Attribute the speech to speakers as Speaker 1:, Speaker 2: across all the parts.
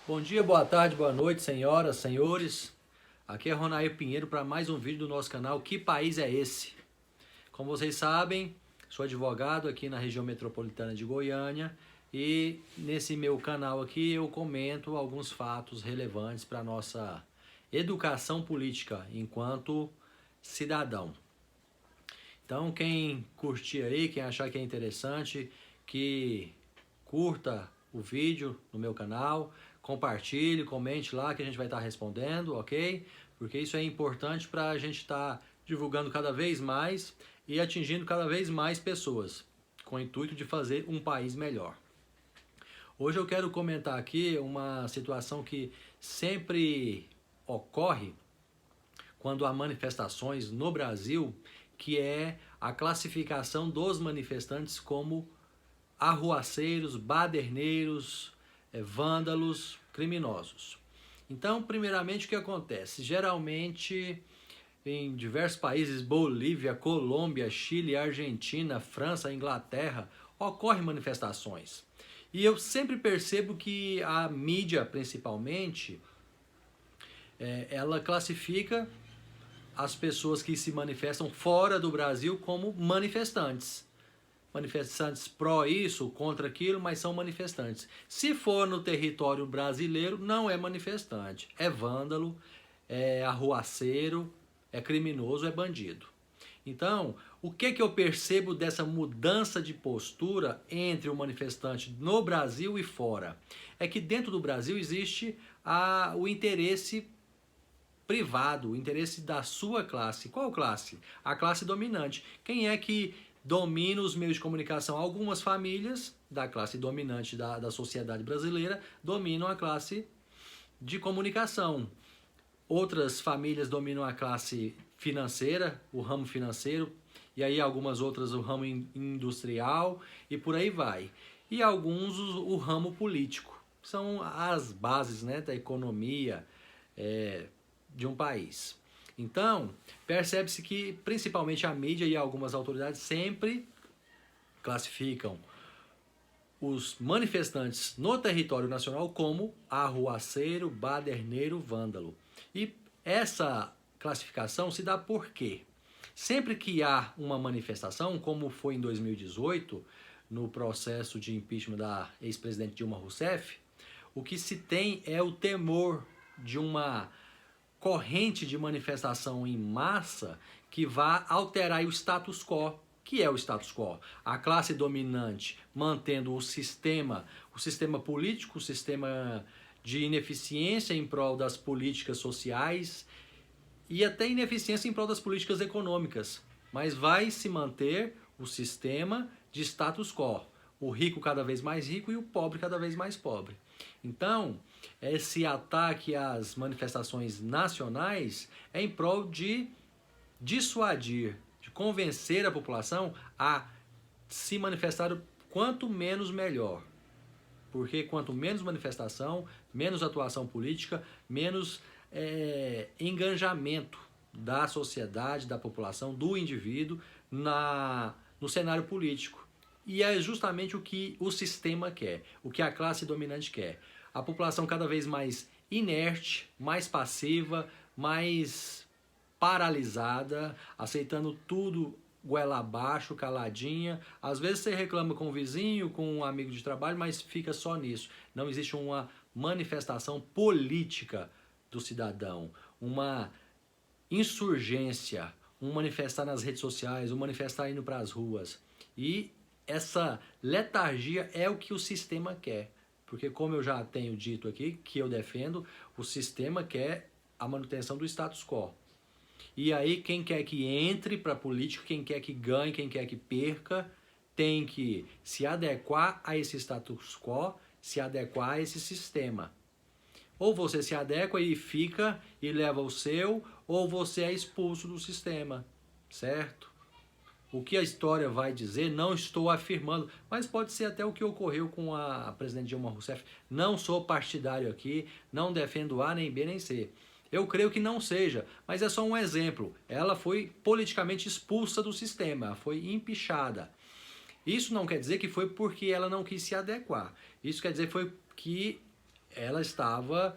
Speaker 1: Bom dia, boa tarde, boa noite, senhoras, senhores. Aqui é Ronair Pinheiro para mais um vídeo do nosso canal Que País é Esse? Como vocês sabem, sou advogado aqui na região metropolitana de Goiânia e nesse meu canal aqui eu comento alguns fatos relevantes para a nossa educação política enquanto cidadão. Então quem curtir aí, quem achar que é interessante, que curta o vídeo no meu canal, compartilhe, comente lá que a gente vai estar respondendo, ok? Porque isso é importante para a gente estar divulgando cada vez mais e atingindo cada vez mais pessoas, com o intuito de fazer um país melhor. Hoje eu quero comentar aqui uma situação que sempre ocorre quando há manifestações no Brasil, que é a classificação dos manifestantes como arruaceiros, baderneiros, vândalos, criminosos. Então, primeiramente, o que acontece? Geralmente, em diversos países, Bolívia, Colômbia, Chile, Argentina, França, Inglaterra, ocorrem manifestações. E eu sempre percebo que a mídia, principalmente, ela classifica as pessoas que se manifestam fora do Brasil como manifestantes. Manifestantes pró isso, contra aquilo, mas são manifestantes. Se for no território brasileiro, não é manifestante. É vândalo, é arruaceiro, é criminoso, é bandido. Então, o que eu percebo dessa mudança de postura entre o manifestante no Brasil e fora? É que dentro do Brasil existe o interesse privado, o interesse da sua classe. Qual classe? A classe dominante. Quem é que domina os meios de comunicação? Algumas famílias da classe dominante da sociedade brasileira dominam a classe de comunicação. Outras famílias dominam a classe financeira, o ramo financeiro, e aí algumas outras o ramo industrial e por aí vai. E alguns o ramo político. São as bases, né, da economia de um país. Então, percebe-se que principalmente a mídia e algumas autoridades sempre classificam os manifestantes no território nacional como arruaceiro, baderneiro, vândalo. E essa classificação se dá por quê? Sempre que há uma manifestação, como foi em 2018, no processo de impeachment da ex-presidente Dilma Rousseff, o que se tem é o temor de uma corrente de manifestação em massa que vá alterar o status quo. Que é o status quo? A classe dominante mantendo o sistema político, o sistema de ineficiência em prol das políticas sociais e até ineficiência em prol das políticas econômicas. Mas vai se manter o sistema de status quo. O rico cada vez mais rico e o pobre cada vez mais pobre. Então, esse ataque às manifestações nacionais é em prol de dissuadir, de convencer a população a se manifestar quanto menos melhor. Porque quanto menos manifestação, menos atuação política, menos engajamento da sociedade, da população, do indivíduo no cenário político. E é justamente o que o sistema quer, o que a classe dominante quer. A população cada vez mais inerte, mais passiva, mais paralisada, aceitando tudo goela abaixo, caladinha. Às vezes você reclama com o vizinho, com um amigo de trabalho, mas fica só nisso. Não existe uma manifestação política do cidadão, uma insurgência, um manifestar nas redes sociais, um manifestar indo para as ruas. E essa letargia é o que o sistema quer. Porque como eu já tenho dito aqui, que eu defendo, o sistema quer a manutenção do status quo. E aí quem quer que entre para a política, quem quer que ganhe, quem quer que perca, tem que se adequar a esse status quo, se adequar a esse sistema. Ou você se adequa e fica e leva o seu, ou você é expulso do sistema, certo? O que a história vai dizer, não estou afirmando, mas pode ser até o que ocorreu com a presidente Dilma Rousseff. Não sou partidário aqui, não defendo A, nem B, nem C. Eu creio que não seja, mas é só um exemplo. Ela foi politicamente expulsa do sistema, foi empichada. Isso não quer dizer que foi porque ela não quis se adequar. Isso quer dizer foi que ela estava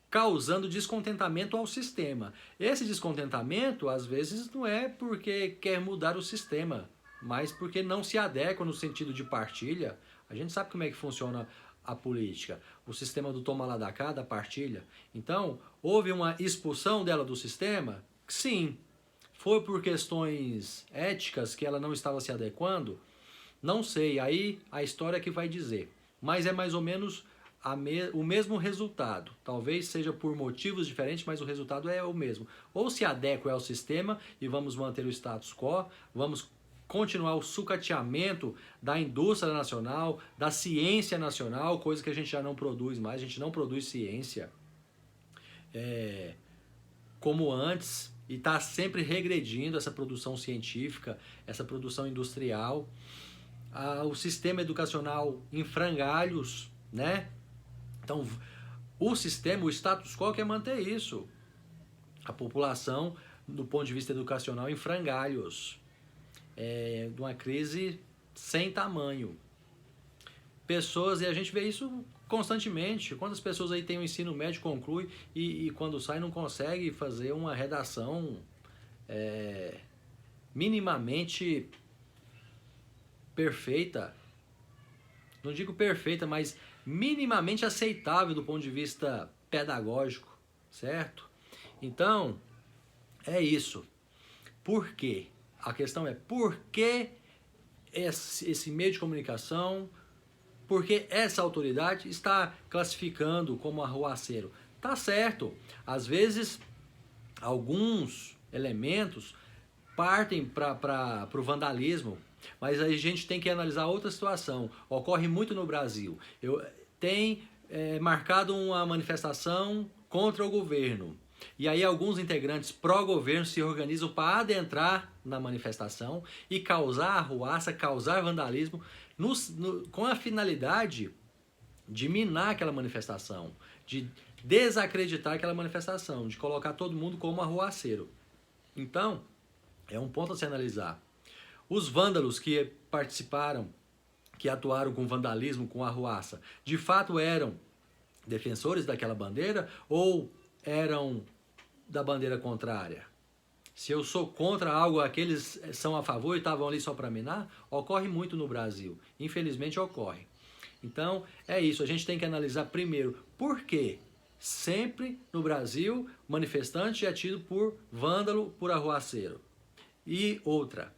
Speaker 1: causando descontentamento ao sistema. Esse descontentamento, às vezes, não é porque quer mudar o sistema, mas porque não se adequa no sentido de partilha. A gente sabe como é que funciona a política, o sistema do toma lá da cá, da partilha. Então, houve uma expulsão dela do sistema? Sim. Foi por questões éticas que ela não estava se adequando? Não sei, aí a história que vai dizer. Mas é mais ou menos o mesmo resultado. Talvez seja por motivos diferentes, mas o resultado é o mesmo. Ou se adequa ao sistema e vamos manter o status quo, vamos continuar o sucateamento da indústria nacional, da ciência nacional, coisa que a gente já não produz mais, a gente não produz ciência como antes, e está sempre regredindo essa produção científica, essa produção industrial. O sistema educacional em frangalhos, né? Então, o sistema, o status quo quer manter isso. A população, do ponto de vista educacional, em frangalhos. De uma crise sem tamanho. Pessoas, e a gente vê isso constantemente. Quantas pessoas aí têm o ensino médio, conclui, e quando sai não consegue fazer uma redação minimamente perfeita. Não digo perfeita, mas minimamente aceitável do ponto de vista pedagógico, certo? Então, é isso. Por quê? A questão é por que esse meio de comunicação, por que essa autoridade está classificando como arruaceiro? Tá certo, às vezes alguns elementos partem para o vandalismo, mas aí a gente tem que analisar outra situação. Ocorre muito no Brasil. Tem marcado uma manifestação contra o governo. E aí alguns integrantes pró-governo se organizam para adentrar na manifestação e causar arruaça, causar vandalismo, com a finalidade de minar aquela manifestação, de desacreditar aquela manifestação, de colocar todo mundo como arruaceiro. Então, é um ponto a se analisar. Os vândalos que participaram, que atuaram com vandalismo, com arruaça, de fato eram defensores daquela bandeira ou eram da bandeira contrária? Se eu sou contra algo, aqueles são a favor e estavam ali só para minar? Ocorre muito no Brasil. Infelizmente ocorre. Então, é isso. A gente tem que analisar primeiro por quê. Sempre no Brasil, manifestante é tido por vândalo, por arruaceiro. E outra,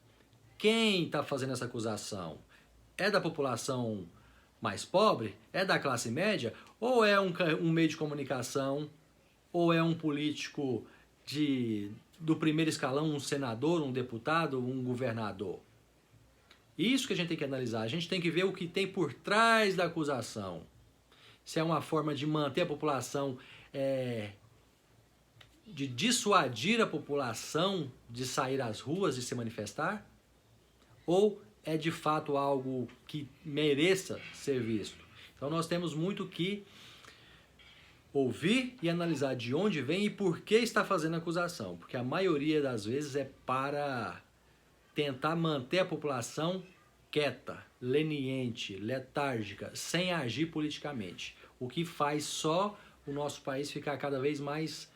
Speaker 1: quem está fazendo essa acusação? É da população mais pobre? É da classe média? Ou é um meio de comunicação? Ou é um político do primeiro escalão, um senador, um deputado, um governador? Isso que a gente tem que analisar. A gente tem que ver o que tem por trás da acusação. Se é uma forma de manter a população, de dissuadir a população de sair às ruas e se manifestar? Ou é de fato algo que mereça ser visto? Então nós temos muito que ouvir e analisar de onde vem e por que está fazendo a acusação. Porque a maioria das vezes é para tentar manter a população quieta, leniente, letárgica, sem agir politicamente. O que faz só o nosso país ficar cada vez mais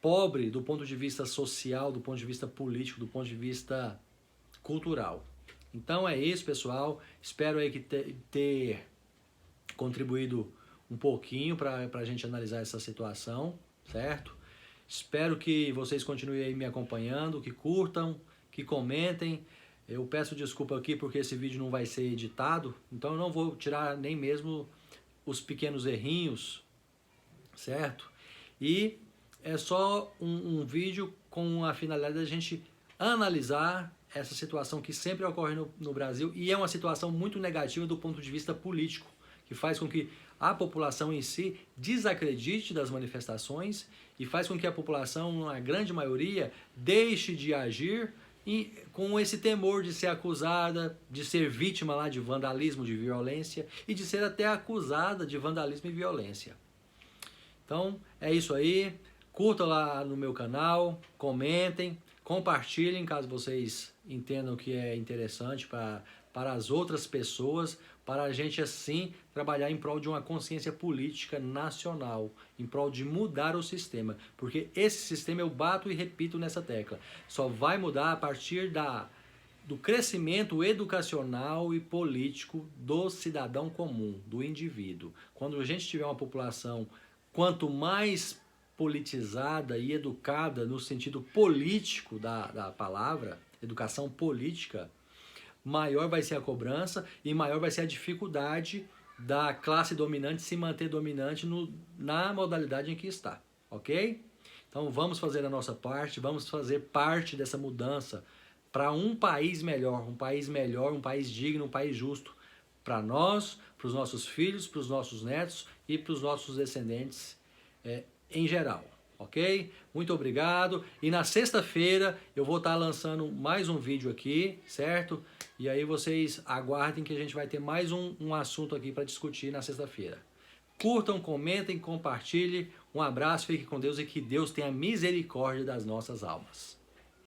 Speaker 1: pobre do ponto de vista social, do ponto de vista político, do ponto de vista cultural. Então é isso, pessoal. Espero aí que ter contribuído um pouquinho para a gente analisar essa situação, certo? Espero que vocês continuem aí me acompanhando, que curtam, que comentem. Eu peço desculpa aqui porque esse vídeo não vai ser editado, então eu não vou tirar nem mesmo os pequenos errinhos, certo? E é só um vídeo com a finalidade da gente analisar essa situação que sempre ocorre no Brasil e é uma situação muito negativa do ponto de vista político, que faz com que a população em si desacredite das manifestações e faz com que a população, na grande maioria, deixe de agir com esse temor de ser acusada, de ser vítima lá de vandalismo, de violência e de ser até acusada de vandalismo e violência. Então, é isso aí. Curtam lá no meu canal, comentem, compartilhem caso vocês entendam que é interessante para as outras pessoas, para a gente assim trabalhar em prol de uma consciência política nacional, em prol de mudar o sistema, porque esse sistema, eu bato e repito nessa tecla, só vai mudar a partir do crescimento educacional e político do cidadão comum, do indivíduo. Quando a gente tiver uma população quanto mais politizada e educada no sentido político da palavra, educação política, maior vai ser a cobrança e maior vai ser a dificuldade da classe dominante se manter dominante na modalidade em que está, ok? Então vamos fazer a nossa parte, vamos fazer parte dessa mudança para um país melhor, um país digno, um país justo, para nós, para os nossos filhos, para os nossos netos e para os nossos descendentes em geral, ok? Muito obrigado. E na sexta-feira eu vou estar lançando mais um vídeo aqui, certo? E aí vocês aguardem que a gente vai ter mais um assunto aqui para discutir na sexta-feira. Curtam, comentem, compartilhem. Um abraço, fique com Deus e que Deus tenha misericórdia das nossas almas.